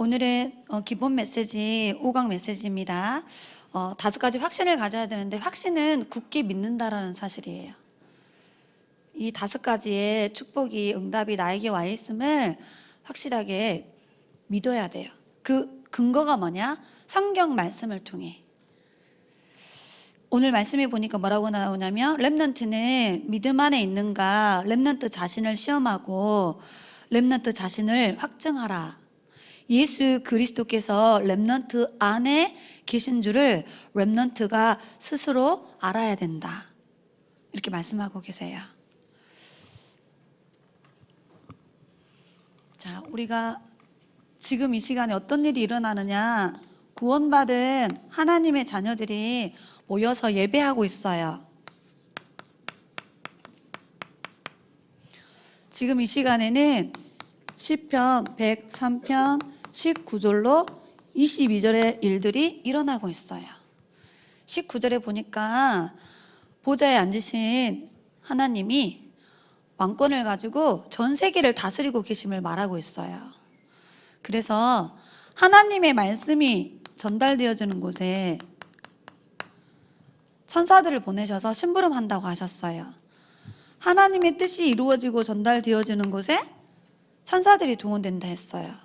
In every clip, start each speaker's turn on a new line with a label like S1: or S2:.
S1: 오늘은 기본 메시지 5강 메시지입니다. 5가지 확신을 가져야 되는데, 확신은 굳게 믿는다라는 사실이에요. 이 5가지의 축복이, 응답이 나에게 와 있음을 확실하게 믿어야 돼요. 그 근거가 뭐냐? 성경 말씀을 통해. 오늘 말씀에 보니까 뭐라고 나오냐면, 렘넌트는 믿음 안에 있는가, 렘넌트 자신을 시험하고 렘넌트 자신을 확증하라. 예수 그리스도께서 렘넌트 안에 계신 줄을 렘넌트가 스스로 알아야 된다, 이렇게 말씀하고 계세요. 자, 우리가 지금 이 시간에 어떤 일이 일어나느냐? 구원받은 하나님의 자녀들이 모여서 예배하고 있어요. 지금 이 시간에는 시편 103편 19절로 22절의 일들이 일어나고 있어요. 19절에 보니까 보좌에 앉으신 하나님이 왕권을 가지고 전 세계를 다스리고 계심을 말하고 있어요. 그래서 하나님의 말씀이 전달되어지는 곳에 천사들을 보내셔서 심부름한다고 하셨어요. 하나님의 뜻이 이루어지고 전달되어지는 곳에 천사들이 동원된다 했어요.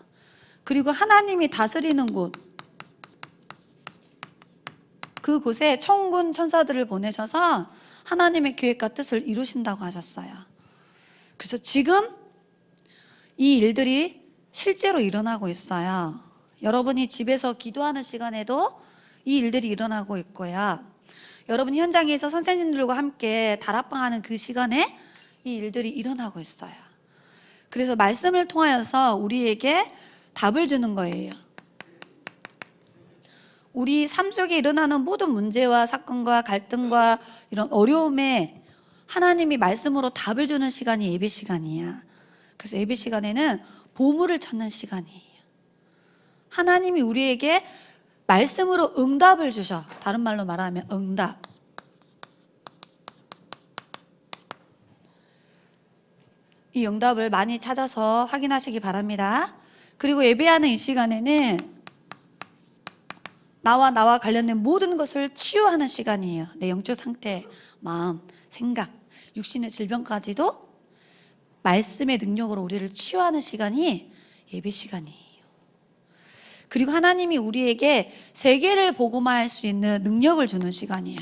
S1: 그리고 하나님이 다스리는 곳, 그곳에 천군 천사들을 보내셔서 하나님의 계획과 뜻을 이루신다고 하셨어요. 그래서 지금 이 일들이 실제로 일어나고 있어요. 여러분이 집에서 기도하는 시간에도 이 일들이 일어나고 있고요. 여러분 현장에서 선생님들과 함께 다락방하는 그 시간에 이 일들이 일어나고 있어요. 그래서 말씀을 통하여서 우리에게 답을 주는 거예요. 우리 삶 속에 일어나는 모든 문제와 사건과 갈등과 이런 어려움에 하나님이 말씀으로 답을 주는 시간이 예배 시간이야. 그래서 예배 시간에는 보물을 찾는 시간이에요. 하나님이 우리에게 말씀으로 응답을 주셔. 다른 말로 말하면 응답. 이 응답을 많이 찾아서 확인하시기 바랍니다. 그리고 예배하는 이 시간에는 나와 관련된 모든 것을 치유하는 시간이에요. 내 영적 상태, 마음, 생각, 육신의 질병까지도 말씀의 능력으로 우리를 치유하는 시간이 예배 시간이에요. 그리고 하나님이 우리에게 세계를 복음화할 수 있는 능력을 주는 시간이에요.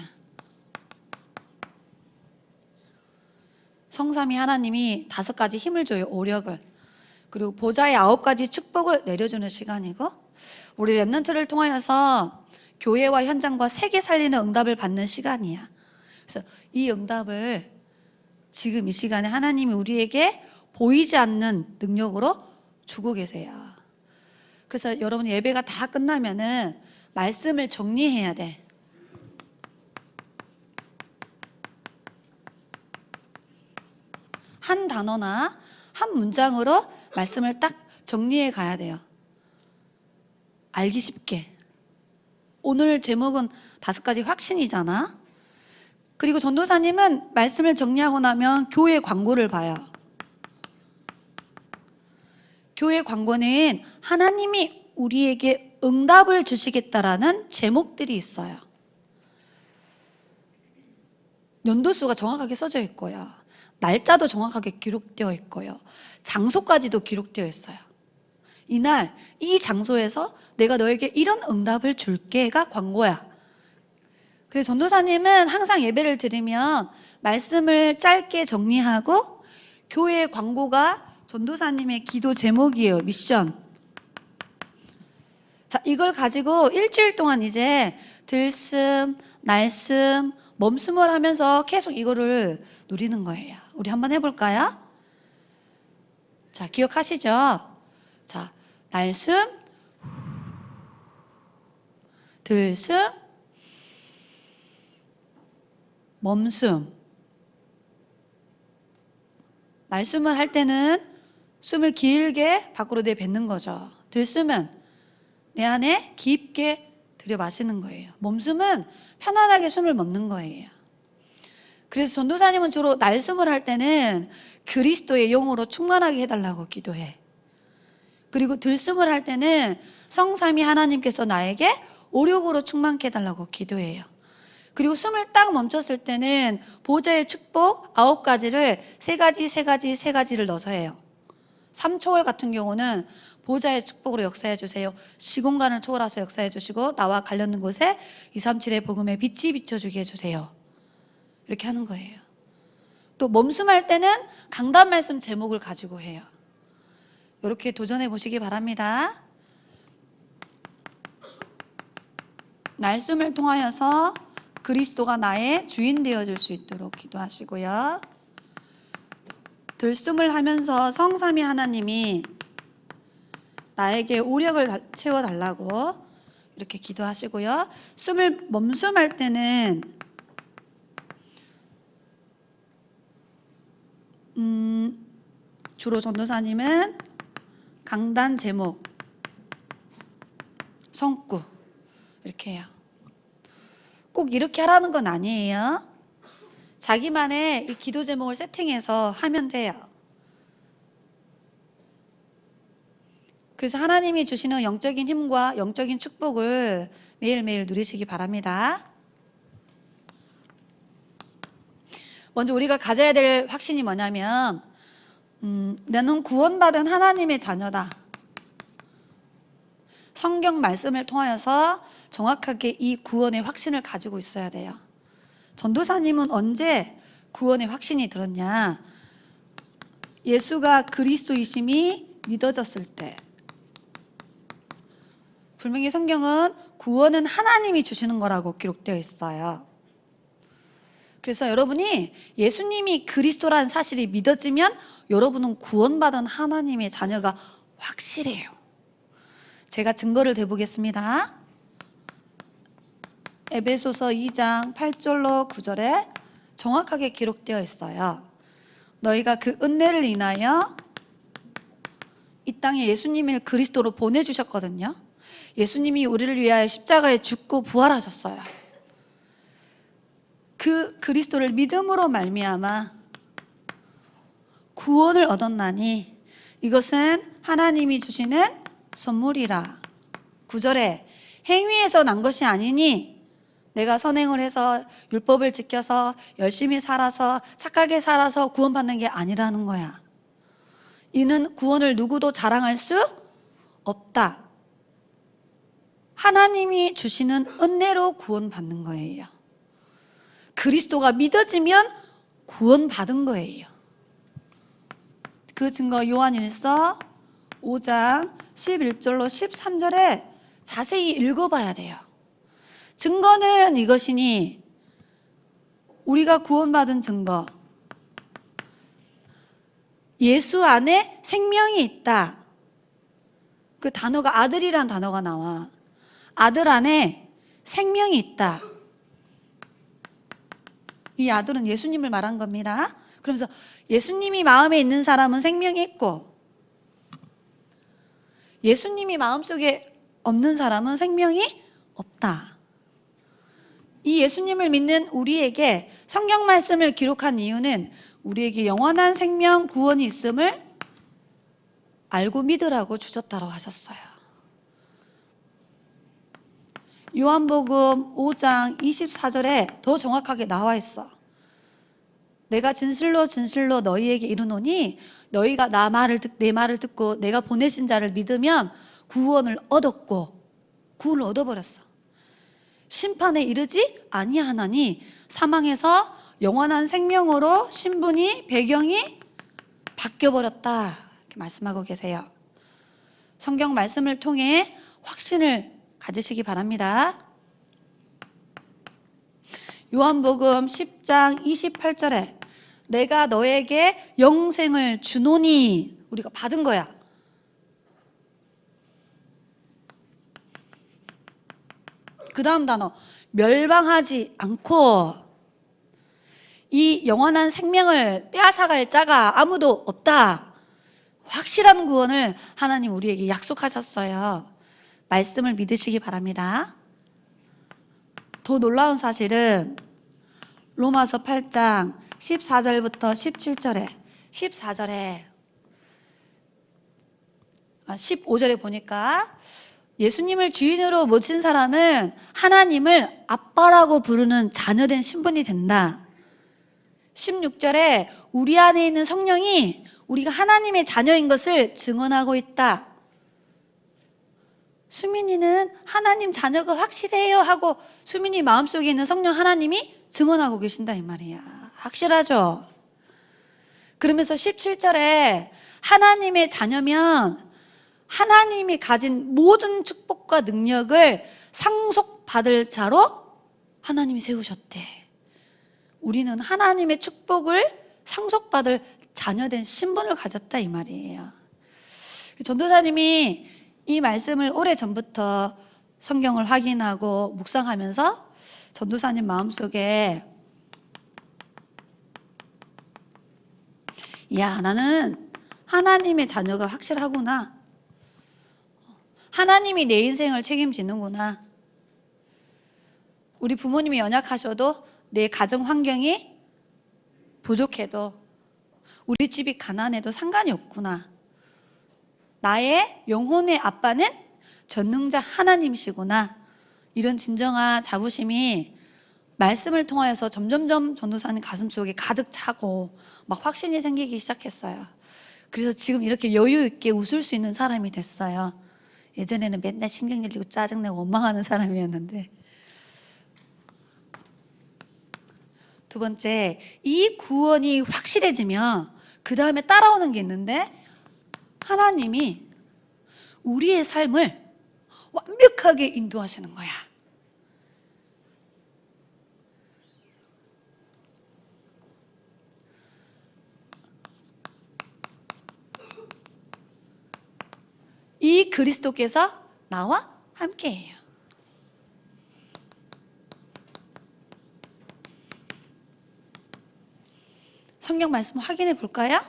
S1: 성삼위 하나님이 5가지 힘을 줘요. 오력을. 그리고 보좌의 9가지 축복을 내려주는 시간이고, 우리 렘넌트를 통하여서 교회와 현장과 세계 살리는 응답을 받는 시간이야. 그래서 이 응답을 지금 이 시간에 하나님이 우리에게 보이지 않는 능력으로 주고 계세요. 그래서 여러분 예배가 다 끝나면은 말씀을 정리해야 돼. 한 단어나 한 문장으로 말씀을 딱 정리해 가야 돼요. 알기 쉽게. 오늘 제목은 5가지 확신이잖아. 그리고 전도사님은 말씀을 정리하고 나면 교회 광고를 봐요. 교회 광고는 하나님이 우리에게 응답을 주시겠다라는 제목들이 있어요. 연도수가 정확하게 써져 있고요. 날짜도 정확하게 기록되어 있고요. 장소까지도 기록되어 있어요. 이날 이 장소에서 내가 너에게 이런 응답을 줄게가 광고야. 그래서 전도사님은 항상 예배를 드리면 말씀을 짧게 정리하고, 교회 광고가 전도사님의 기도 제목이에요. 미션. 자, 이걸 가지고 일주일 동안 이제 들숨, 날숨, 멈숨을 하면서 계속 이거를 누리는 거예요. 우리 한번 해볼까요? 자, 기억하시죠? 자, 날숨, 들숨, 멈숨. 날숨을 할 때는 숨을 길게 밖으로 내뱉는 거죠. 들숨은 내 안에 깊게 들여 마시는 거예요. 멈숨은 편안하게 숨을 멈는 거예요. 그래서 전도사님은 주로 날숨을 할 때는 그리스도의 영으로 충만하게 해달라고 기도해. 그리고 들숨을 할 때는 성삼위 하나님께서 나에게 오력으로 충만케 해달라고 기도해요. 그리고 숨을 딱 멈췄을 때는 보좌의 축복 9가지를 3가지를 넣어서 해요. 3초월 같은 경우는 보좌의 축복으로 역사해 주세요. 시공간을 초월해서 역사해 주시고 나와 관련된 곳에 237의 복음의 빛이 비춰주게 해주세요. 이렇게 하는 거예요. 또 몸숨할 때는 강단 말씀 제목을 가지고 해요. 이렇게 도전해 보시기 바랍니다. 날숨을 통하여서 그리스도가 나의 주인 되어줄 수 있도록 기도하시고요. 들숨을 하면서 성삼위 하나님이 나에게 오력을 채워달라고 이렇게 기도하시고요. 숨을 몸숨할 때는 주로 전도사님은 강단 제목, 성구 이렇게 해요. 꼭 이렇게 하라는 건 아니에요. 자기만의 이 기도 제목을 세팅해서 하면 돼요. 그래서 하나님이 주시는 영적인 힘과 영적인 축복을 매일매일 누리시기 바랍니다. 먼저 우리가 가져야 될 확신이 뭐냐면 나는 구원받은 하나님의 자녀다. 성경 말씀을 통하여서 정확하게 이 구원의 확신을 가지고 있어야 돼요. 전도사님은 언제 구원의 확신이 들었냐? 예수가 그리스도이심이 믿어졌을 때. 분명히 성경은 구원은 하나님이 주시는 거라고 기록되어 있어요. 그래서 여러분이 예수님이 그리스도라는 사실이 믿어지면 여러분은 구원받은 하나님의 자녀가 확실해요. 제가 증거를 대보겠습니다. 에베소서 2장 8절로 9절에 정확하게 기록되어 있어요. 너희가 그 은혜를 인하여 이 땅에 예수님을 그리스도로 보내주셨거든요. 예수님이 우리를 위하여 십자가에 죽고 부활하셨어요. 그 그리스도를 믿음으로 말미암아 구원을 얻었나니 이것은 하나님이 주시는 선물이라. 9절에 행위에서 난 것이 아니니 내가 선행을 해서 율법을 지켜서 열심히 살아서 착하게 살아서 구원받는 게 아니라는 거야. 이는 구원을 누구도 자랑할 수 없다. 하나님이 주시는 은혜로 구원받는 거예요. 그리스도가 믿어지면 구원받은 거예요. 그 증거 요한일서 5장 11절로 13절에 자세히 읽어봐야 돼요. 증거는 이것이니 우리가 구원받은 증거. 예수 안에 생명이 있다. 그 단어가 아들이란 단어가 나와. 아들 안에 생명이 있다. 이 아들은 예수님을 말한 겁니다. 그러면서 예수님이 마음에 있는 사람은 생명이 있고 예수님이 마음속에 없는 사람은 생명이 없다. 이 예수님을 믿는 우리에게 성경 말씀을 기록한 이유는 우리에게 영원한 생명 구원이 있음을 알고 믿으라고 주셨다고 하셨어요. 요한복음 5장 24절에 더 정확하게 나와 있어. 내가 진실로 진실로 너희에게 이르노니 너희가 내 말을 듣고 내가 보내신 자를 믿으면 구원을 얻었고 구원을 얻어버렸어. 심판에 이르지 아니하나니 사망에서 영원한 생명으로 신분이 배경이 바뀌어버렸다. 이렇게 말씀하고 계세요. 성경 말씀을 통해 확신을 가지시기 바랍니다. 요한복음 10장 28절에 내가 너에게 영생을 주노니 우리가 받은 거야. 그 다음 단어 멸망하지 않고 이 영원한 생명을 빼앗아갈 자가 아무도 없다. 확실한 구원을 하나님 우리에게 약속하셨어요. 말씀을 믿으시기 바랍니다. 더 놀라운 사실은 로마서 8장 14절부터 17절에 15절에 보니까 예수님을 주인으로 모신 사람은 하나님을 아빠라고 부르는 자녀된 신분이 된다. 16절에 우리 안에 있는 성령이 우리가 하나님의 자녀인 것을 증언하고 있다. 수민이는 하나님 자녀가 확실해요 하고 수민이 마음속에 있는 성령 하나님이 증언하고 계신다 이 말이야. 확실하죠? 그러면서 17절에 하나님의 자녀면 하나님이 가진 모든 축복과 능력을 상속받을 자로 하나님이 세우셨대. 우리는 하나님의 축복을 상속받을 자녀된 신분을 가졌다 이 말이에요. 전도사님이 이 말씀을 오래전부터 성경을 확인하고 묵상하면서 전도사님 마음속에 야, 나는 하나님의 자녀가 확실하구나. 하나님이 내 인생을 책임지는구나. 우리 부모님이 연약하셔도 내 가정 환경이 부족해도 우리 집이 가난해도 상관이 없구나. 나의 영혼의 아빠는 전능자 하나님이시구나. 이런 진정한 자부심이 말씀을 통하여서 점점점 전도사님 가슴속에 가득 차고 막 확신이 생기기 시작했어요. 그래서 지금 이렇게 여유 있게 웃을 수 있는 사람이 됐어요. 예전에는 맨날 신경 질리고 짜증내고 원망하는 사람이었는데. 두 번째, 이 구원이 확실해지면 그 다음에 따라오는 게 있는데 하나님이 우리의 삶을 완벽하게 인도하시는 거야. 이 그리스도께서 나와 함께해요. 성경 말씀 확인해 볼까요?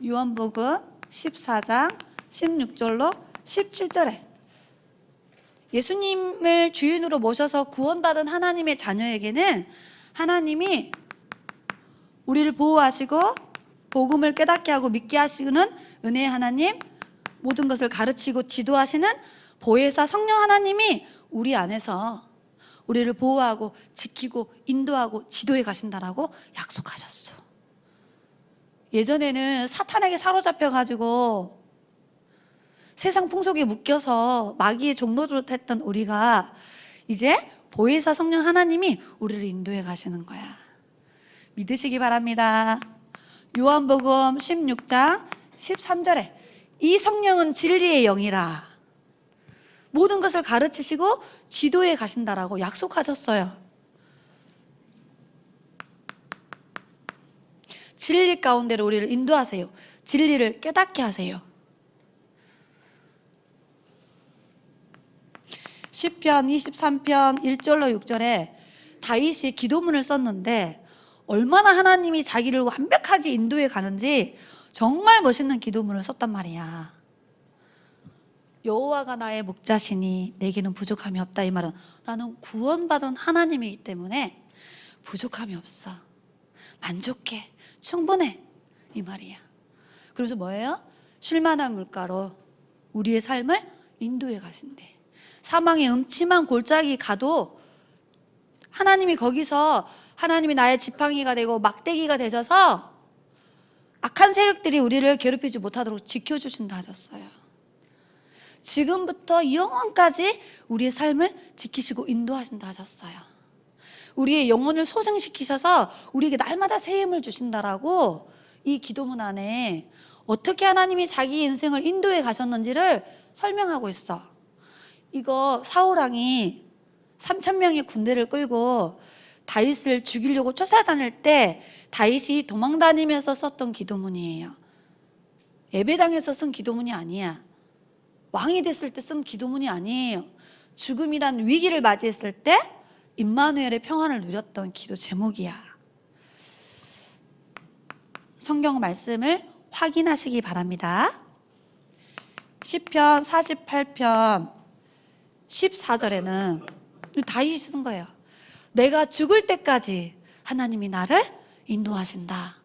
S1: 요한복음 14장 16절로 17절에 예수님을 주인으로 모셔서 구원받은 하나님의 자녀에게는 하나님이 우리를 보호하시고 복음을 깨닫게 하고 믿게 하시는 은혜의 하나님, 모든 것을 가르치고 지도하시는 보혜사 성령 하나님이 우리 안에서 우리를 보호하고 지키고 인도하고 지도해 가신다라고 약속하셨어. 예전에는 사탄에게 사로잡혀가지고 세상 풍속에 묶여서 마귀의 종노릇 했던 우리가 이제 보혜사 성령 하나님이 우리를 인도해 가시는 거야. 믿으시기 바랍니다. 요한복음 16장 13절에 이 성령은 진리의 영이라 모든 것을 가르치시고 지도해 가신다라고 약속하셨어요. 진리 가운데로 우리를 인도하세요. 진리를 깨닫게 하세요. 시편 23편 1절로 6절에 다윗이 기도문을 썼는데 얼마나 하나님이 자기를 완벽하게 인도해 가는지 정말 멋있는 기도문을 썼단 말이야. 여호와가 나의 목자시니 내게는 부족함이 없다. 이 말은 나는 구원받은 하나님이기 때문에 부족함이 없어. 만족해. 충분해. 이 말이야. 그래서 뭐예요? 쉴만한 물가로 우리의 삶을 인도해 가신대. 사망의 음침한 골짜기 가도 하나님이 거기서 하나님이 나의 지팡이가 되고 막대기가 되셔서 악한 세력들이 우리를 괴롭히지 못하도록 지켜주신다 하셨어요. 지금부터 영원까지 우리의 삶을 지키시고 인도하신다 하셨어요. 우리의 영혼을 소생시키셔서 우리에게 날마다 새 힘을 주신다라고 이 기도문 안에 어떻게 하나님이 자기 인생을 인도해 가셨는지를 설명하고 있어. 이거 사울왕이 3,000명의 군대를 끌고 다윗을 죽이려고 쫓아다닐 때 다윗이 도망다니면서 썼던 기도문이에요. 예배당에서 쓴 기도문이 아니야. 왕이 됐을 때 쓴 기도문이 아니에요. 죽음이란 위기를 맞이했을 때 임마누엘의 평안을 누렸던 기도 제목이야. 성경 말씀을 확인하시기 바랍니다. 시편 48편 14절에는 다윗이 쓴 거예요. 내가 죽을 때까지 하나님이 나를 인도하신다.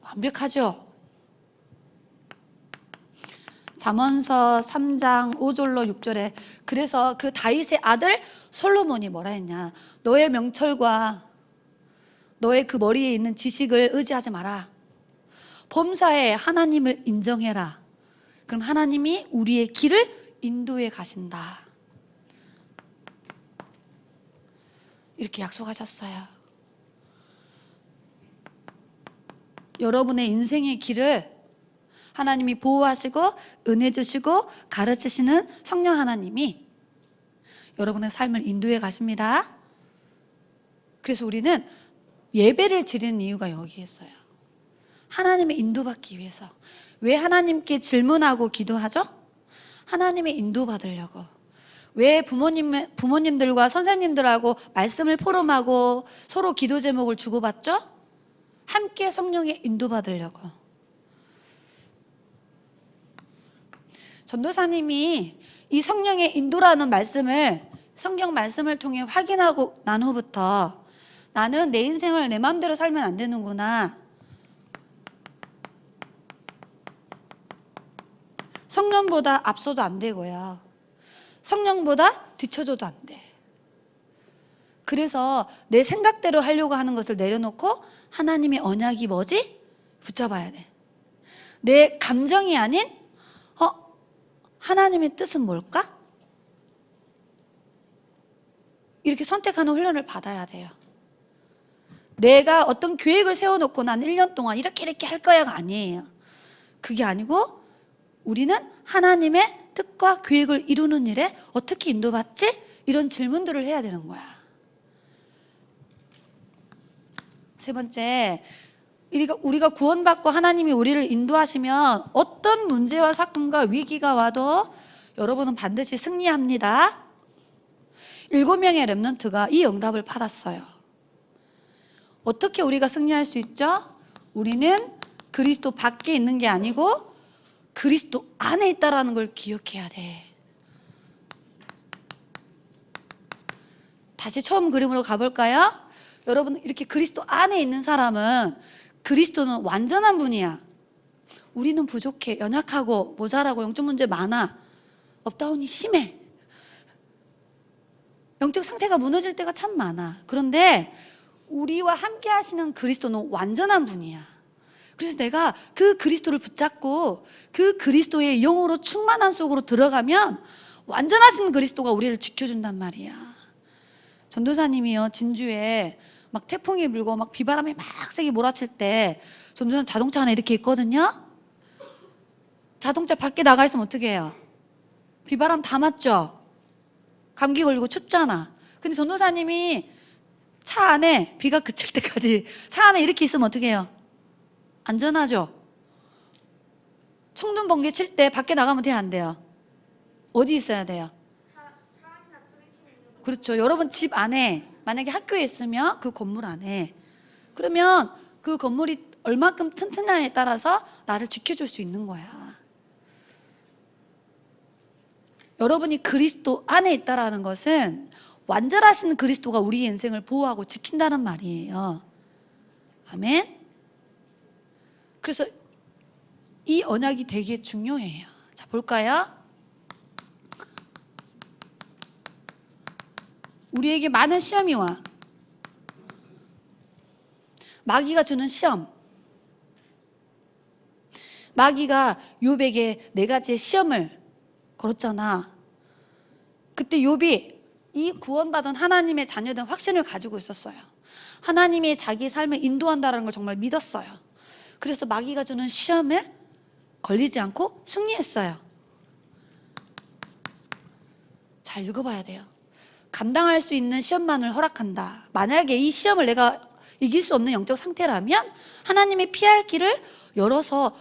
S1: 완벽하죠? 잠언서 3장 5절로 6절에 그래서 그 다윗의 아들 솔로몬이 뭐라 했냐? 너의 명철과 너의 그 머리에 있는 지식을 의지하지 마라. 범사에 하나님을 인정해라. 그럼 하나님이 우리의 길을 인도해 가신다. 이렇게 약속하셨어요. 여러분의 인생의 길을 하나님이 보호하시고 은혜 주시고 가르치시는 성령 하나님이 여러분의 삶을 인도해 가십니다. 그래서 우리는 예배를 드리는 이유가 여기에 있어요. 하나님의 인도받기 위해서. 왜 하나님께 질문하고 기도하죠? 하나님의 인도받으려고. 왜 부모님들과 선생님들하고 말씀을 포럼하고 서로 기도 제목을 주고받죠? 함께 성령의 인도받으려고. 전도사님이 이 성령의 인도라는 말씀을 성경 말씀을 통해 확인하고 난 후부터 나는 내 인생을 내 마음대로 살면 안 되는구나. 성령보다 앞서도 안 되고요. 성령보다 뒤쳐져도 안 돼. 그래서 내 생각대로 하려고 하는 것을 내려놓고 하나님의 언약이 뭐지? 붙잡아야 돼. 내 감정이 아닌 하나님의 뜻은 뭘까? 이렇게 선택하는 훈련을 받아야 돼요. 내가 어떤 계획을 세워놓고 난 1년 동안 이렇게 할 거야가 아니에요. 그게 아니고 우리는 하나님의 뜻과 계획을 이루는 일에 어떻게 인도받지? 이런 질문들을 해야 되는 거야. 세 번째, 우리가 구원받고 하나님이 우리를 인도하시면 어떤 문제와 사건과 위기가 와도 여러분은 반드시 승리합니다. 7명의 렘넌트가 이 응답을 받았어요. 어떻게 우리가 승리할 수 있죠? 우리는 그리스도 밖에 있는 게 아니고 그리스도 안에 있다는 걸 기억해야 돼. 다시 처음 그림으로 가볼까요? 여러분, 이렇게 그리스도 안에 있는 사람은 그리스도는 완전한 분이야. 우리는 부족해, 연약하고 모자라고 영적 문제 많아. 업다운이 심해. 영적 상태가 무너질 때가 참 많아. 그런데 우리와 함께 하시는 그리스도는 완전한 분이야. 그래서 내가 그 그리스도를 붙잡고 그 그리스도의 영으로 충만한 속으로 들어가면 완전하신 그리스도가 우리를 지켜준단 말이야. 전도사님이요, 진주에 막 태풍이 불고 막 비바람이 막 세게 몰아칠 때 전도사님 자동차 안에 이렇게 있거든요. 자동차 밖에 나가 있으면 어떻게 해요? 비바람 다 맞죠? 감기 걸리고 춥잖아. 근데 전도사님이 차 안에 비가 그칠 때까지 차 안에 이렇게 있으면 어떻게 해요? 안전하죠? 청둔 번개 칠 때 밖에 나가면 돼요, 안 돼요? 어디 있어야 돼요? 그렇죠. 여러분 집 안에 만약에 학교에 있으면 그 건물 안에, 그러면 그 건물이 얼마큼 튼튼하냐에 따라서 나를 지켜줄 수 있는 거야. 여러분이 그리스도 안에 있다라는 것은 완전하신 그리스도가 우리의 인생을 보호하고 지킨다는 말이에요. 아멘. 그래서 이 언약이 되게 중요해요. 자, 볼까요? 우리에게 많은 시험이 와. 마귀가 주는 시험. 마귀가 욥에게 4가지의 시험을 걸었잖아. 그때 욥이 이 구원받은 하나님의 자녀된 확신을 가지고 있었어요. 하나님이 자기 삶을 인도한다는 걸 정말 믿었어요. 그래서 마귀가 주는 시험을 걸리지 않고 승리했어요. 잘 읽어봐야 돼요. 감당할 수 있는 시험만을 허락한다. 만약에 이 시험을 내가 이길 수 없는 영적 상태라면 하나님이 피할 길을 열어서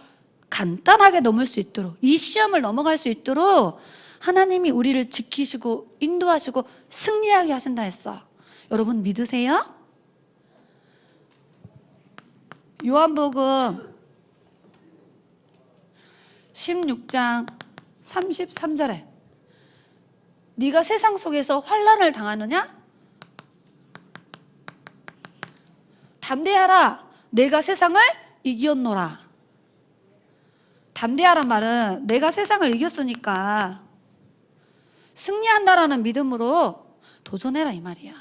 S1: 간단하게 넘을 수 있도록, 이 시험을 넘어갈 수 있도록 하나님이 우리를 지키시고 인도하시고 승리하게 하신다 했어. 여러분 믿으세요? 요한복음 16장 33절에 네가 세상 속에서 환난을 당하느냐? 담대하라. 내가 세상을 이겼노라. 담대하란 말은 내가 세상을 이겼으니까 승리한다라는 믿음으로 도전해라 이 말이야.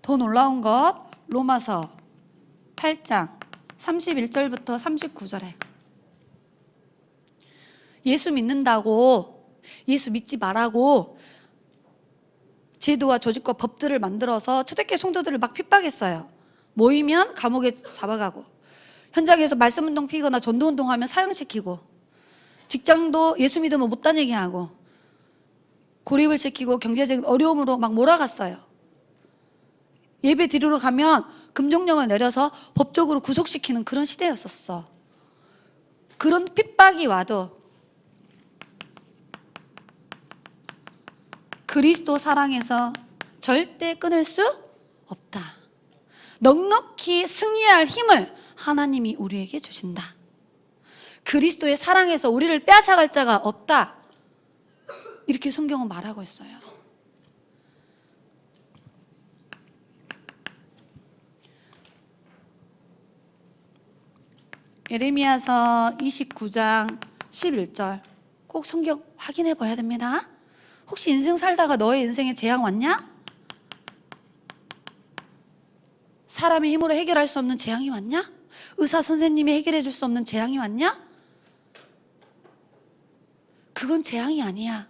S1: 더 놀라운 것 로마서 8장 31절부터 39절에 예수 믿는다고, 예수 믿지 말라고 제도와 조직과 법들을 만들어서 초대교회 성도들을 막 핍박했어요. 모이면 감옥에 잡아가고, 현장에서 말씀운동 피거나 전도운동하면 사형시키고, 직장도 예수 믿으면 못 다니게 하고, 고립을 시키고 경제적인 어려움으로 막 몰아갔어요. 예배 드리러 가면 금종령을 내려서 법적으로 구속시키는 그런 시대였었어. 그런 핍박이 와도 그리스도 사랑에서 절대 끊을 수 없다. 넉넉히 승리할 힘을 하나님이 우리에게 주신다. 그리스도의 사랑에서 우리를 빼앗아갈 자가 없다. 이렇게 성경은 말하고 있어요. 예레미야서 29장 11절 꼭 성경 확인해 봐야 됩니다. 혹시 인생 살다가 너의 인생에 재앙 왔냐? 사람의 힘으로 해결할 수 없는 재앙이 왔냐? 의사 선생님이 해결해 줄 수 없는 재앙이 왔냐? 그건 재앙이 아니야.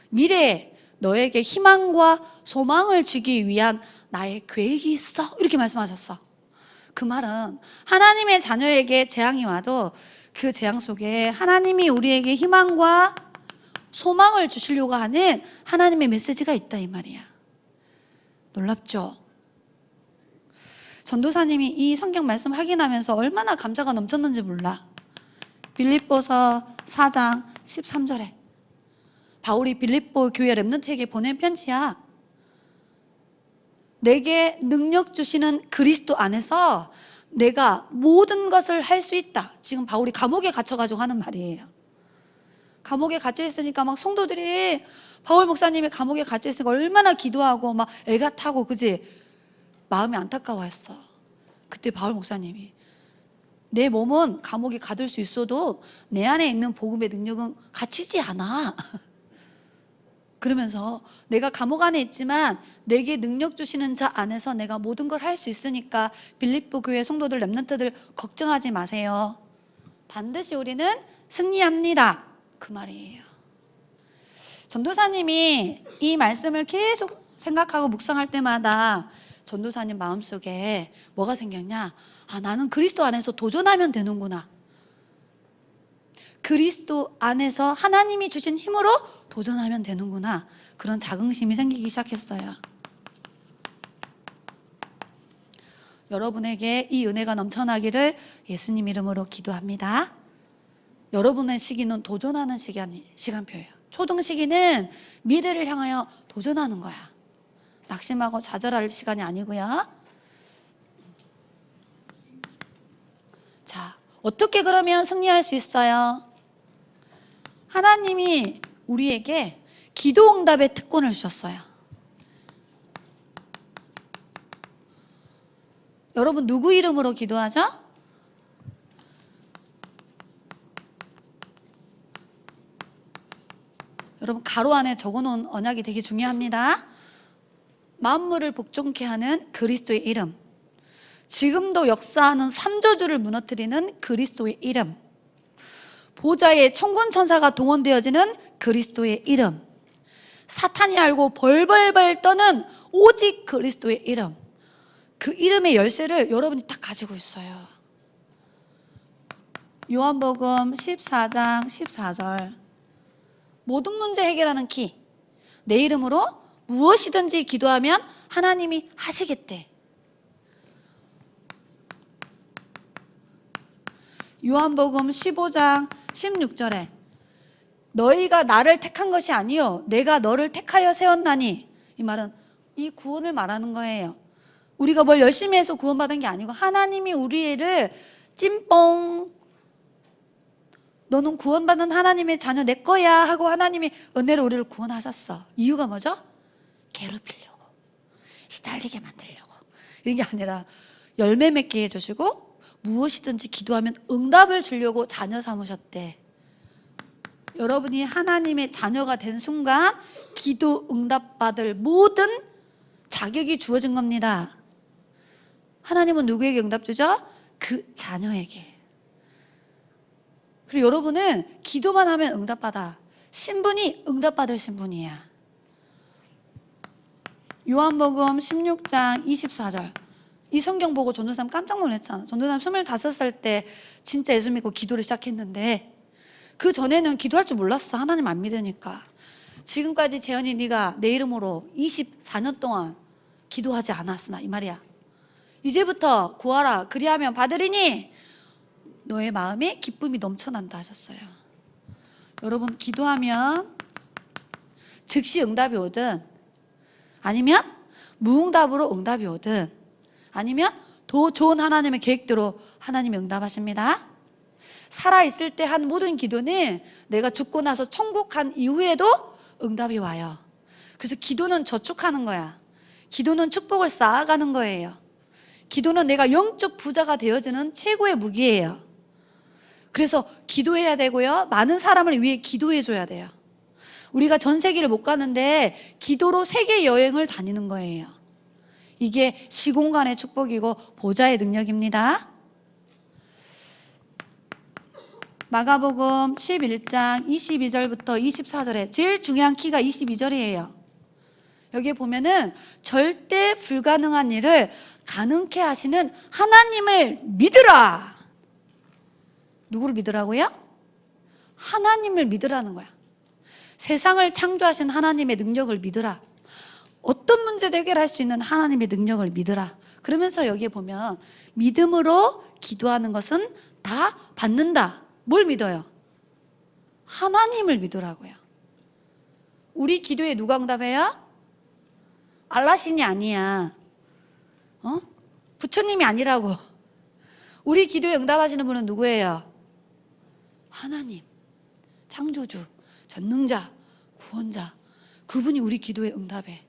S1: 미래에 너에게 희망과 소망을 주기 위한 나의 계획이 있어. 이렇게 말씀하셨어. 그 말은 하나님의 자녀에게 재앙이 와도 그 재앙 속에 하나님이 우리에게 희망과 소망을 주시려고 하는 하나님의 메시지가 있다 이 말이야. 놀랍죠? 전도사님이 이 성경 말씀 확인하면서 얼마나 감사가 넘쳤는지 몰라. 빌립보서 4장 13절에 바울이 빌립보 교회 렘넌트에게 보낸 편지야. 내게 능력 주시는 그리스도 안에서 내가 모든 것을 할 수 있다. 지금 바울이 감옥에 갇혀가지고 하는 말이에요. 감옥에 갇혀 있으니까 막 성도들이 바울 목사님이 감옥에 갇혀 있으니까 얼마나 기도하고 막 애가 타고 그지? 마음이 안타까워했어. 그때 바울 목사님이 내 몸은 감옥에 가둘 수 있어도 내 안에 있는 복음의 능력은 갇히지 않아. 그러면서 내가 감옥 안에 있지만 내게 능력 주시는 자 안에서 내가 모든 걸 할 수 있으니까 빌립보 교회 성도들 렘넌트들 걱정하지 마세요. 반드시 우리는 승리합니다. 그 말이에요. 전도사님이 이 말씀을 계속 생각하고 묵상할 때마다 전도사님 마음속에 뭐가 생겼냐? 아, 나는 그리스도 안에서 도전하면 되는구나. 그리스도 안에서 하나님이 주신 힘으로 도전하면 되는구나. 그런 자긍심이 생기기 시작했어요. 여러분에게 이 은혜가 넘쳐나기를 예수님 이름으로 기도합니다. 여러분의 시기는 도전하는 시간표예요. 초등 시기는 미래를 향하여 도전하는 거야. 낙심하고 좌절할 시간이 아니고요. 자, 어떻게 그러면 승리할 수 있어요? 하나님이 우리에게 기도응답의 특권을 주셨어요. 여러분 누구 이름으로 기도하죠? 여러분 가로 안에 적어놓은 언약이 되게 중요합니다. 만물을 복종케 하는 그리스도의 이름, 지금도 역사하는 삼저주를 무너뜨리는 그리스도의 이름, 보좌에 천군 천사가 동원되어지는 그리스도의 이름, 사탄이 알고 벌벌벌 떠는 오직 그리스도의 이름, 그 이름의 열쇠를 여러분이 딱 가지고 있어요. 요한복음 14장 14절 모든 문제 해결하는 키, 내 이름으로 무엇이든지 기도하면 하나님이 하시겠대. 요한복음 15장 16절에 너희가 나를 택한 것이 아니요 내가 너를 택하여 세웠나니, 이 말은 이 구원을 말하는 거예요. 우리가 뭘 열심히 해서 구원받은 게 아니고 하나님이 우리를 찐뽕 너는 구원받은 하나님의 자녀 내 거야 하고 하나님이 은혜로 우리를 구원하셨어. 이유가 뭐죠? 괴롭히려고, 시달리게 만들려고. 이게 아니라 열매 맺게 해주시고 무엇이든지 기도하면 응답을 주려고 자녀 삼으셨대. 여러분이 하나님의 자녀가 된 순간 기도 응답받을 모든 자격이 주어진 겁니다. 하나님은 누구에게 응답 주죠? 그 자녀에게. 그리고 여러분은 기도만 하면 응답받아. 신분이 응답받을 신분이야. 요한복음 16장 24절. 이 성경 보고 전도사님 깜짝 놀랐잖아. 전도사님 25살 때 진짜 예수 믿고 기도를 시작했는데 그 전에는 기도할 줄 몰랐어. 하나님 안 믿으니까. 지금까지 재현이 네가 내 이름으로 24년 동안 기도하지 않았으나 이 말이야. 이제부터 구하라. 그리하면 받으리니 너의 마음에 기쁨이 넘쳐난다 하셨어요. 여러분 기도하면 즉시 응답이 오든 아니면 무응답으로 응답이 오든 아니면 더 좋은 하나님의 계획대로 하나님이 응답하십니다. 살아있을 때 한 모든 기도는 내가 죽고 나서 천국 간 이후에도 응답이 와요. 그래서 기도는 저축하는 거야. 기도는 축복을 쌓아가는 거예요. 기도는 내가 영적 부자가 되어지는 최고의 무기예요. 그래서 기도해야 되고요. 많은 사람을 위해 기도해 줘야 돼요. 우리가 전 세계를 못 가는데 기도로 세계 여행을 다니는 거예요. 이게 시공간의 축복이고 보좌의 능력입니다. 마가복음 11장 22절부터 24절에 제일 중요한 키가 22절이에요. 여기에 보면은 절대 불가능한 일을 가능케 하시는 하나님을 믿으라. 누구를 믿으라고요? 하나님을 믿으라는 거야. 세상을 창조하신 하나님의 능력을 믿으라. 어떤 문제도 해결할 수 있는 하나님의 능력을 믿으라. 그러면서 여기에 보면 믿음으로 기도하는 것은 다 받는다. 뭘 믿어요? 하나님을 믿으라고요. 우리 기도에 누가 응답해요? 알라신이 아니야. 부처님이 아니라고. 우리 기도에 응답하시는 분은 누구예요? 하나님, 창조주, 전능자, 구원자. 그분이 우리 기도에 응답해.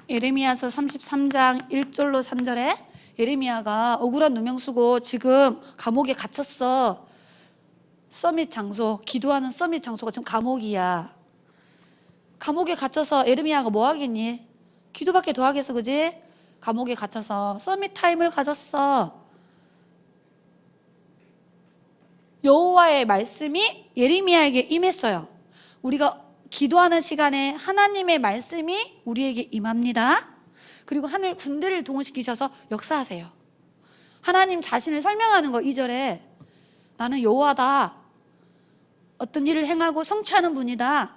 S1: 예레미야서 33장 1절로 3절에 예레미야가 억울한 누명 쓰고 지금 감옥에 갇혔어. 서밋 장소, 기도하는 서밋 장소가 지금 감옥이야. 감옥에 갇혀서 예레미야가 뭐 하겠니? 기도밖에 더 하겠어, 그지? 감옥에 갇혀서 서밋 타임을 가졌어. 여호와의 말씀이 예레미야에게 임했어요. 우리가 기도하는 시간에 하나님의 말씀이 우리에게 임합니다. 그리고 하늘 군대를 동원시키셔서 역사하세요. 하나님 자신을 설명하는 거 2절에 나는 여호와다. 어떤 일을 행하고 성취하는 분이다.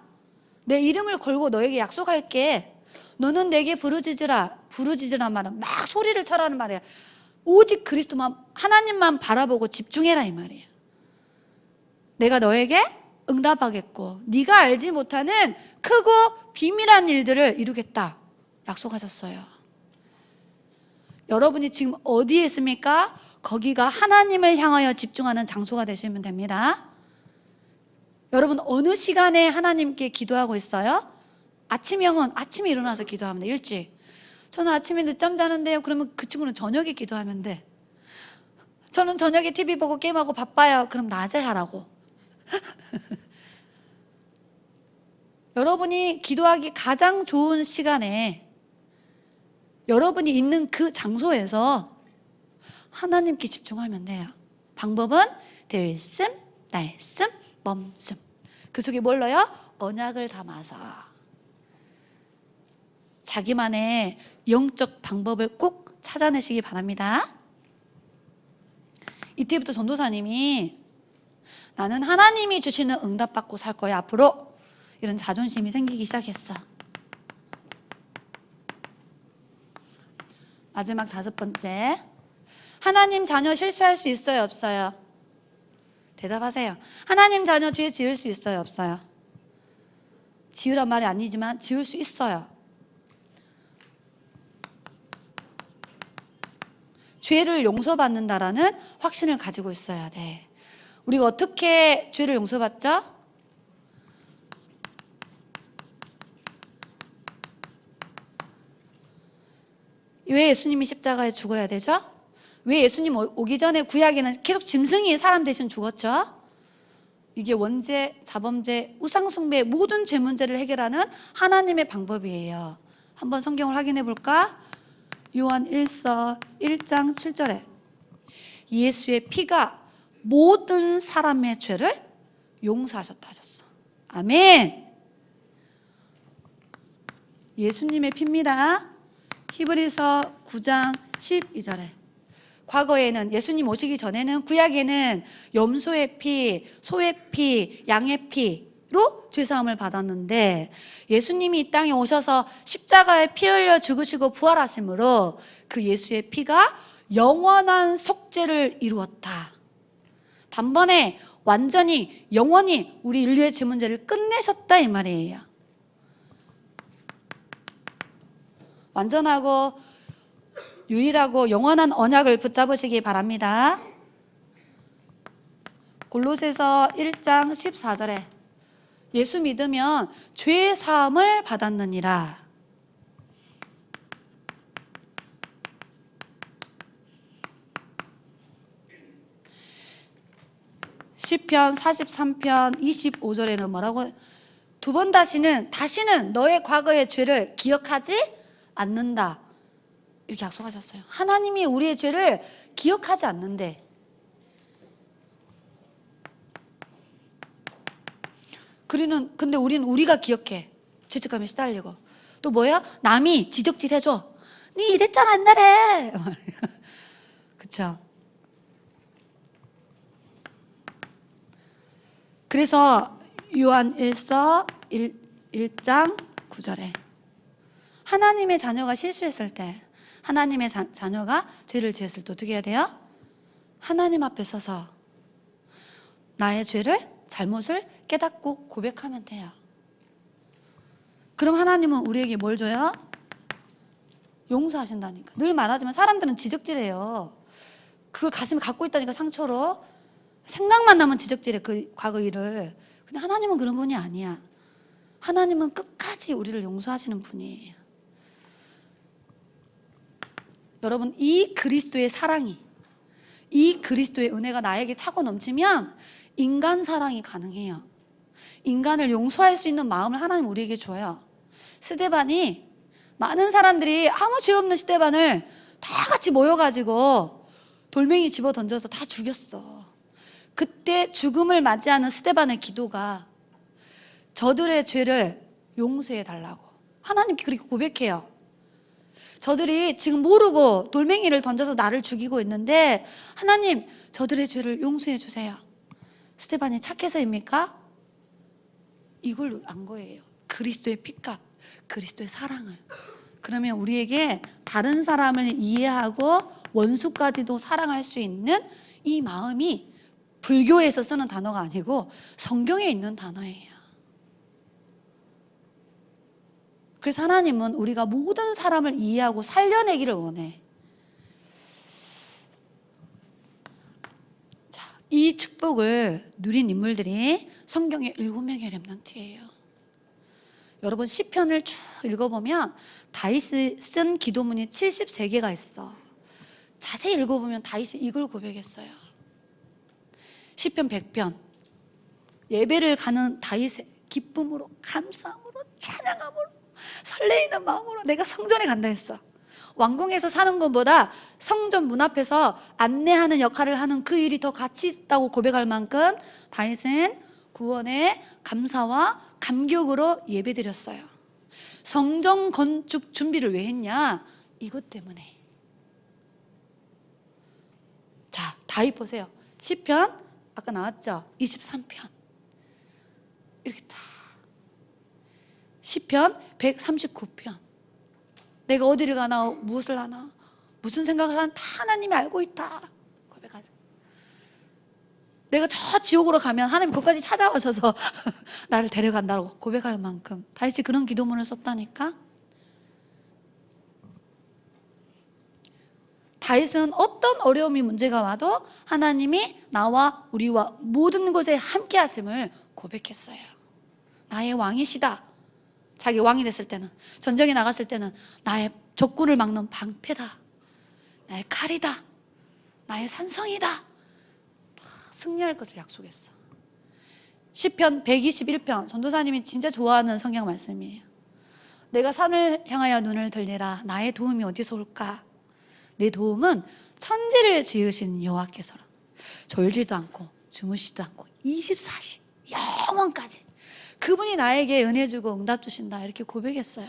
S1: 내 이름을 걸고 너에게 약속할게. 너는 내게 부르짖으라. 부르짖으란 말은 막 소리를 쳐라는 말이야. 오직 그리스도만 하나님만 바라보고 집중해라 이 말이에요. 내가 너에게 응답하겠고 네가 알지 못하는 크고 비밀한 일들을 이루겠다 약속하셨어요. 여러분이 지금 어디에 있습니까? 거기가 하나님을 향하여 집중하는 장소가 되시면 됩니다. 여러분 어느 시간에 하나님께 기도하고 있어요? 아침형은 아침에 일어나서 기도하면 돼. 일찍. 저는 아침에 늦잠 자는데요. 그러면 그 친구는 저녁에 기도하면 돼. 저는 저녁에 TV 보고 게임하고 바빠요. 그럼 낮에 하라고. 여러분이 기도하기 가장 좋은 시간에 여러분이 있는 그 장소에서 하나님께 집중하면 돼요. 방법은 들숨, 날숨, 멈숨. 그 속에 뭘 넣어요? 언약을 담아서. 자기만의 영적 방법을 꼭 찾아내시기 바랍니다. 이때부터 전도사님이 나는 하나님이 주시는 응답 받고 살 거야 앞으로. 이런 자존심이 생기기 시작했어. 마지막 5번째. 하나님 자녀 실수할 수 있어요 없어요? 대답하세요. 하나님 자녀 죄 지을 수 있어요 없어요? 지으란 말이 아니지만 지을 수 있어요. 죄를 용서받는다라는 확신을 가지고 있어야 돼. 우리가 어떻게 죄를 용서받죠? 왜 예수님이 십자가에 죽어야 되죠? 왜 예수님 오기 전에 구약에는 계속 짐승이 사람 대신 죽었죠? 이게 원죄, 자범죄, 우상숭배 모든 죄 문제를 해결하는 하나님의 방법이에요. 한번 성경을 확인해 볼까? 요한 1서 1장 7절에 예수의 피가 모든 사람의 죄를 용서하셨다 하셨어. 아멘. 예수님의 피입니다. 히브리서 9장 12절에 과거에는 예수님 오시기 전에는 구약에는 염소의 피, 소의 피, 양의 피로 죄사함을 받았는데 예수님이 이 땅에 오셔서 십자가에 피 흘려 죽으시고 부활하심으로 그 예수의 피가 영원한 속죄를 이루었다. 단번에 완전히 영원히 우리 인류의 죄 문제를 끝내셨다 이 말이에요. 완전하고 유일하고 영원한 언약을 붙잡으시기 바랍니다. 골로새서 1장 14절에 예수 믿으면 죄 사함을 받았느니라. 시편 43편 25절에는 뭐라고? 두 번 다시는 너의 과거의 죄를 기억하지 않는다. 이렇게 약속하셨어요. 하나님이 우리의 죄를 기억하지 않는데 근데 우리가 기억해. 죄책감에 시달리고 또 뭐야? 남이 지적질해줘. 네 이랬잖아 옛날에. 그쵸? 그래서 요한 1서 1장 9절에 하나님의 자녀가 실수했을 때 하나님의 자녀가 죄를 지었을 때 어떻게 해야 돼요? 하나님 앞에 서서 나의 죄를 잘못을 깨닫고 고백하면 돼요. 그럼 하나님은 우리에게 뭘 줘요? 용서하신다니까. 늘 말하지만 사람들은 지적질해요. 그걸 가슴에 갖고 있다니까 상처로. 생각만 나면 지적질해 그 과거 일을. 근데 하나님은 그런 분이 아니야. 하나님은 끝까지 우리를 용서하시는 분이에요. 여러분 이 그리스도의 사랑이 이 그리스도의 은혜가 나에게 차고 넘치면 인간 사랑이 가능해요. 인간을 용서할 수 있는 마음을 하나님 우리에게 줘요. 스데반이 많은 사람들이 아무 죄 없는 스데반을 다 같이 모여가지고 돌멩이 집어 던져서 다 죽였어. 그때 죽음을 맞이하는 스데반의 기도가 저들의 죄를 용서해 달라고 하나님께 그렇게 고백해요. 저들이 지금 모르고 돌멩이를 던져서 나를 죽이고 있는데 하나님 저들의 죄를 용서해 주세요. 스데반이 착해서입니까? 이걸 안 거예요. 그리스도의 피값, 그리스도의 사랑을. 그러면 우리에게 다른 사람을 이해하고 원수까지도 사랑할 수 있는 이 마음이 불교에서 쓰는 단어가 아니고 성경에 있는 단어예요. 그래서 하나님은 우리가 모든 사람을 이해하고 살려내기를 원해. 자, 이 축복을 누린 인물들이 성경의 7명의 렘넌트예요. 여러분 시편을 쭉 읽어보면 다윗이 쓴 기도문이 73개가 있어. 자세히 읽어보면 다윗이 이걸 고백했어요. 시편 100편 예배를 가는 다윗의 기쁨으로 감사함으로 찬양함으로 설레이는 마음으로 내가 성전에 간다 했어. 왕궁에서 사는 것보다 성전 문 앞에서 안내하는 역할을 하는 그 일이 더 가치 있다고 고백할 만큼 다윗은 구원의 감사와 감격으로 예배드렸어요. 성전 건축 준비를 왜 했냐? 이것 때문에. 자, 다윗 보세요. 시편 아까 나왔죠? 23편 이렇게 다 시편 139편 내가 어디를 가나 무엇을 하나 무슨 생각을 하나 다 하나님이 알고 있다 고백하죠. 내가 저 지옥으로 가면 하나님 거기까지 찾아와셔서 나를 데려간다고 고백할 만큼 다윗이 그런 기도문을 썼다니까. 다윗은 어떤 어려움이 문제가 와도 하나님이 나와 우리와 모든 곳에 함께 하심을 고백했어요. 나의 왕이시다. 자기 왕이 됐을 때는 전쟁에 나갔을 때는 나의 적군을 막는 방패다. 나의 칼이다. 나의 산성이다. 승리할 것을 약속했어. 시편 121편, 전도사님이 진짜 좋아하는 성경 말씀이에요. 내가 산을 향하여 눈을 들리라. 나의 도움이 어디서 올까? 내 도움은 천지를 지으신 여호와께서라. 졸지도 않고 주무시지도 않고 24시 영원까지 그분이 나에게 은혜 주고 응답 주신다. 이렇게 고백했어요.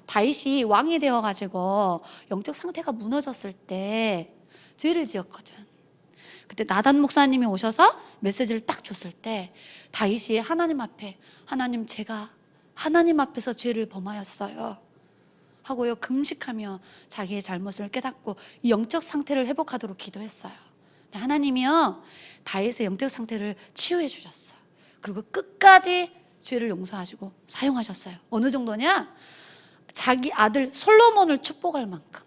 S1: 다윗이 왕이 되어가지고 영적 상태가 무너졌을 때 죄를 지었거든. 그때 나단 목사님이 오셔서 메시지를 딱 줬을 때 다윗이 하나님 앞에, 하나님, 제가 하나님 앞에서 죄를 범하였어요 하고요, 금식하며 자기의 잘못을 깨닫고 이 영적 상태를 회복하도록 기도했어요. 하나님이요, 다윗의 영적 상태를 치유해 주셨어요. 그리고 끝까지 죄를 용서하시고 사용하셨어요. 어느 정도냐? 자기 아들 솔로몬을 축복할 만큼.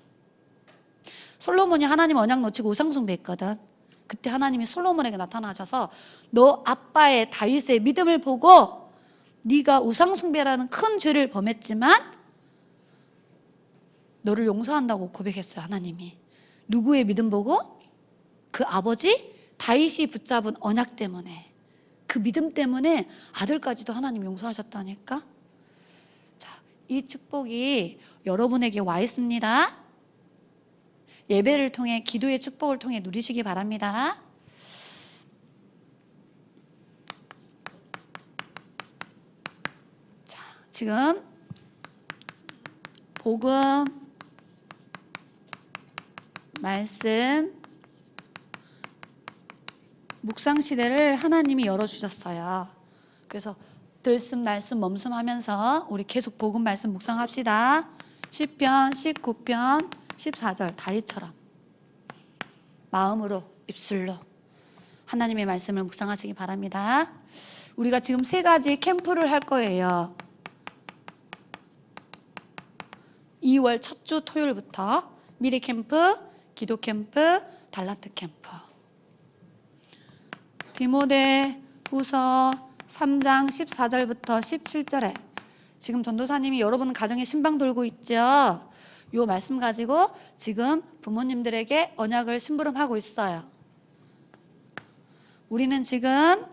S1: 솔로몬이 하나님 언약 놓치고 우상 숭배했거든. 그때 하나님이 솔로몬에게 나타나셔서 너 아빠의 다윗의 믿음을 보고 네가 우상 숭배라는 큰 죄를 범했지만 너를 용서한다고 고백했어요. 하나님이. 누구의 믿음 보고? 그 아버지 다윗이 붙잡은 언약 때문에, 그 믿음 때문에 아들까지도 하나님 용서하셨다니까. 자, 이 축복이 여러분에게 와 있습니다. 예배를 통해, 기도의 축복을 통해 누리시기 바랍니다. 자, 지금 복음, 말씀, 묵상 시대를 하나님이 열어주셨어요. 그래서 들숨 날숨 멈숨 하면서 우리 계속 복음 말씀 묵상합시다. 시편 19편 14절 다윗처럼 마음으로, 입술로 하나님의 말씀을 묵상하시기 바랍니다. 우리가 지금 3가지 캠프를 할 거예요. 2월 첫 주 토요일부터 미리 캠프, 기도 캠프, 달란트 캠프. 디모데후서 3장 14절부터 17절에 지금 전도사님이 여러분 가정에 신방 돌고 있죠. 이 말씀 가지고 지금 부모님들에게 언약을 심부름하고 있어요. 우리는 지금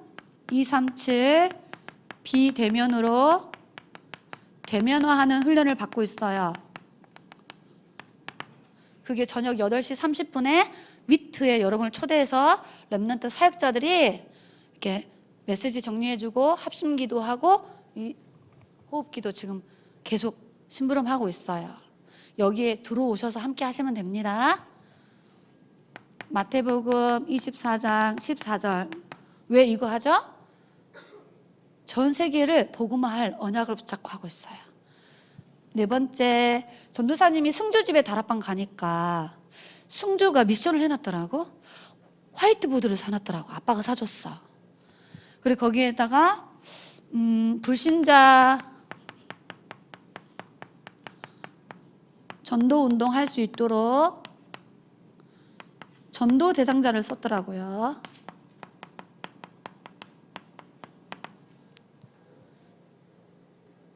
S1: 237 비대면으로 대면화하는 훈련을 받고 있어요. 그게 저녁 8시 30분에 위트에 여러분을 초대해서 렘넌트 사역자들이 이렇게 메시지 정리해주고 합심기도하고 이 호흡기도 지금 계속 심부름하고 있어요. 여기에 들어오셔서 함께 하시면 됩니다. 마태복음 24장 14절. 왜 이거 하죠? 전 세계를 복음화할 언약을 붙잡고 하고 있어요. 4번째, 전도사님이 승주집에 다락방 가니까 승주가 미션을 해놨더라고. 화이트보드를 사놨더라고. 아빠가 사줬어. 그리고 거기에다가 불신자 전도 운동 할 수 있도록 전도 대상자를 썼더라고요.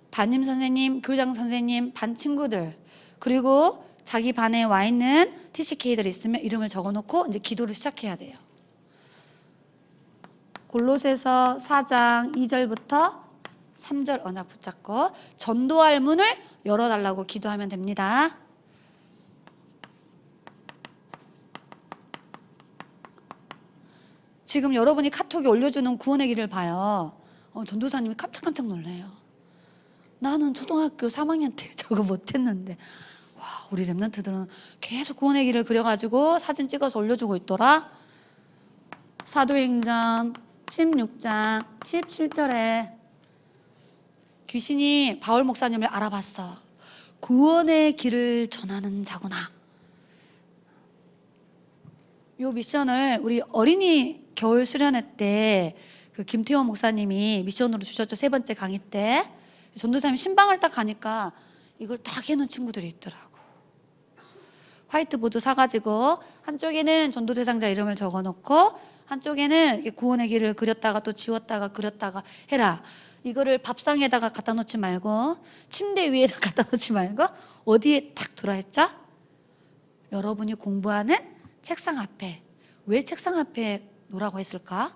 S1: 담임 선생님, 교장 선생님, 반 친구들, 그리고 자기 반에 와 있는 TCK들 있으면 이름을 적어놓고 이제 기도를 시작해야 돼요. 골로새서 4장 2절부터 3절 언약 붙잡고 전도할 문을 열어달라고 기도하면 됩니다. 지금 여러분이 카톡에 올려주는 구원의 길을 봐요. 전도사님이 깜짝깜짝 놀래요. 나는 초등학교 3학년 때 저거 못했는데, 와, 우리 렘넌트들은 계속 구원의 길을 그려가지고 사진 찍어서 올려주고 있더라. 사도행전 16장 17절에 귀신이 바울 목사님을 알아봤어. 구원의 길을 전하는 자구나. 이 미션을 우리 어린이 겨울 수련회 때 그 김태원 목사님이 미션으로 주셨죠. 3번째 강의 때. 전도사님이 신방을 딱 가니까 이걸 딱 해놓은 친구들이 있더라고. 화이트보드 사가지고 한쪽에는 전도 대상자 이름을 적어놓고 한쪽에는 구원의 길을 그렸다가 또 지웠다가 그렸다가 해라. 이거를 밥상에다가 갖다 놓지 말고 침대 위에다 갖다 놓지 말고 어디에 딱 두라 했죠? 여러분이 공부하는 책상 앞에. 왜 책상 앞에 놓으라고 했을까?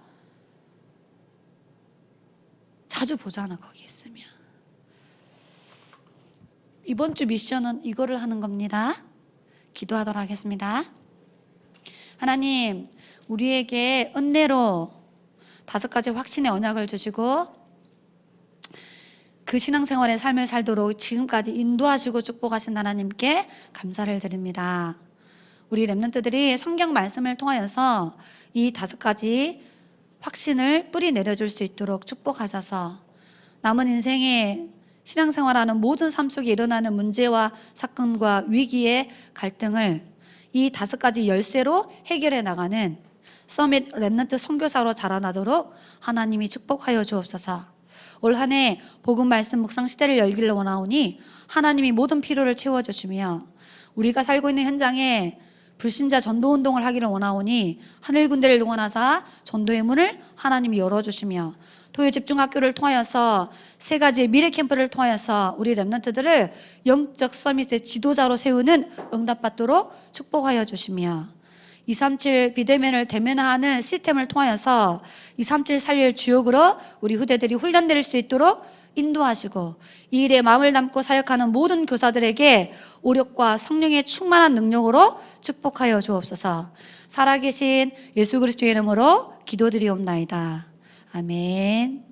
S1: 자주 보잖아, 거기 있으면. 이번 주 미션은 이거를 하는 겁니다. 기도하도록 하겠습니다. 하나님, 우리에게 은혜로 5가지 확신의 언약을 주시고 그 신앙생활의 삶을 살도록 지금까지 인도하시고 축복하신 하나님께 감사를 드립니다. 우리 렘넌트들이 성경 말씀을 통하여서 이 5가지 확신을 뿌리 내려줄 수 있도록 축복하셔서 남은 인생에 신앙생활하는 모든 삶 속에 일어나는 문제와 사건과 위기의 갈등을 이 5가지 열쇠로 해결해 나가는 서밋 렘넌트 선교사로 자라나도록 하나님이 축복하여 주옵소서. 올 한 해 복음 말씀 묵상 시대를 열기를 원하오니 하나님이 모든 필요를 채워주시며 우리가 살고 있는 현장에 불신자 전도운동을 하기를 원하오니 하늘 군대를 동원하사 전도의 문을 하나님이 열어주시며 토요 집중학교를 통하여서 3가지의 미래 캠프를 통하여서 우리 렘넌트들을 영적 서밋의 지도자로 세우는 응답받도록 축복하여 주시며 237 비대면을 대면하는 시스템을 통하여서 237 살릴 주역으로 우리 후대들이 훈련될 수 있도록 인도하시고 이 일에 마음을 담고 사역하는 모든 교사들에게 오력과 성령의 충만한 능력으로 축복하여 주옵소서. 살아계신 예수 그리스도의 이름으로 기도드리옵나이다. 아멘.